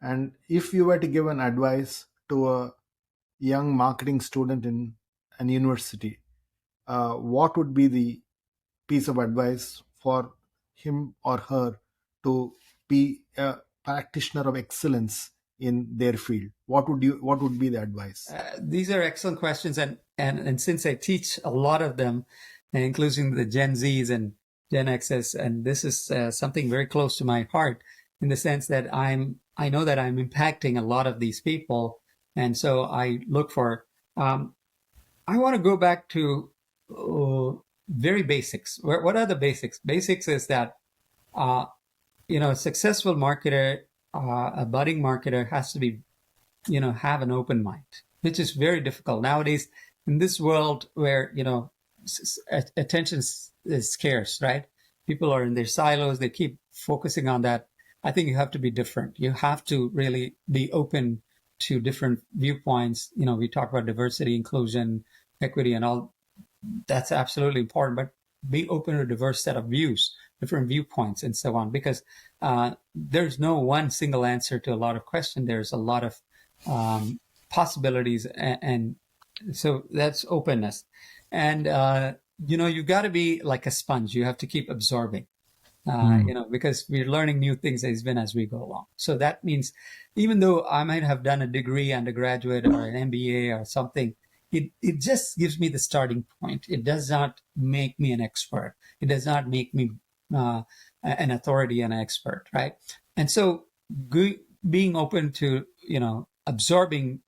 And if you were to give an advice to a young marketing student in an university, what would be the piece of advice for him or her to be a practitioner of excellence in their field? What would be the advice? These are excellent questions, and since I teach a lot of them, including the Gen Zs and Gen Xs, and this is something very close to my heart, in the sense that I know that I'm impacting a lot of these people, and so I look for. I want to go back to very basics. What are the basics? Basics is that a successful marketer, a budding marketer, has to be have an open mind, which is very difficult nowadays in this world where attention is scarce, right? People are in their silos, they keep focusing on that. I think you have to be different. You have to really be open to different viewpoints. We talk about diversity, inclusion, equity, and all. That's absolutely important, but be open to a diverse set of views, different viewpoints, and so on, because there's no one single answer to a lot of questions. There's a lot of possibilities, and so that's openness. And you got to be like a sponge. You have to keep absorbing, because we're learning new things as we go along. So that means even though I might have done a degree, undergraduate, or an MBA or something, it just gives me the starting point. It does not make me an expert. It does not make me an authority and an expert, right? And so being open to absorbing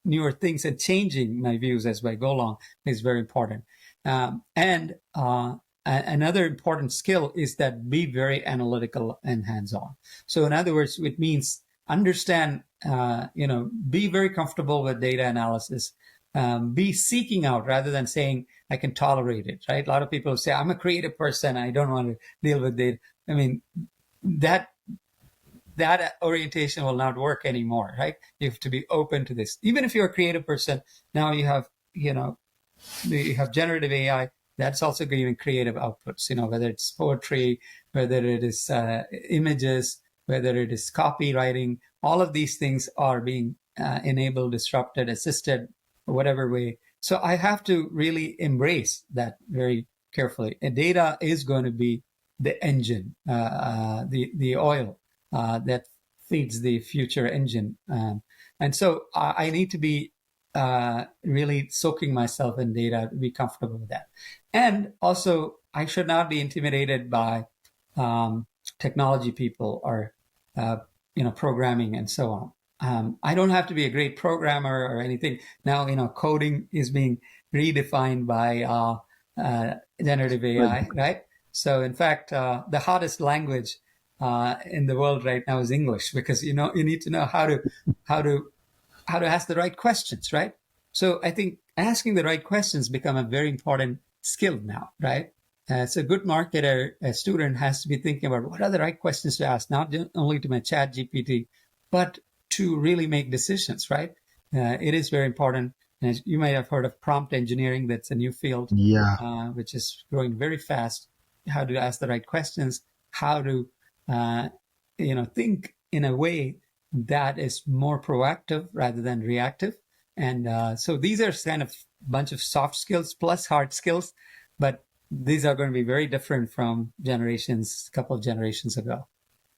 newer things and changing my views as I go along is very important. And another important skill is that be very analytical and hands-on. So in other words, it means understand, be very comfortable with data analysis. Be seeking out rather than saying I can tolerate it, right? A lot of people say I'm a creative person, I don't want to deal with data. I mean, that orientation will not work anymore, right? You have to be open to this. Even if you're a creative person, now you have generative AI that's also giving creative outputs, whether it's poetry, whether it is images, whether it is copywriting. All of these things are being enabled, disrupted, assisted, whatever way. So I have to really embrace that very carefully. And data is going to be the engine, the oil that feeds the future engine. And so I need to be really soaking myself in data to be comfortable with that. And also, I should not be intimidated by technology people or programming and so on. I don't have to be a great programmer or anything. Now, coding is being redefined by generative AI, right? So, in fact, the hottest language in the world right now is English, because you need to know how to ask the right questions, right? So, I think asking the right questions become a very important skill now, right? So, a good marketer, a student has to be thinking about what are the right questions to ask, not only to my chat GPT, but to really make decisions, right? It is very important. And you might have heard of prompt engineering. That's a new field, which is growing very fast. How to ask the right questions, how to, think in a way that is more proactive rather than reactive. And so these are kind of a bunch of soft skills plus hard skills, but these are going to be very different from a couple of generations ago.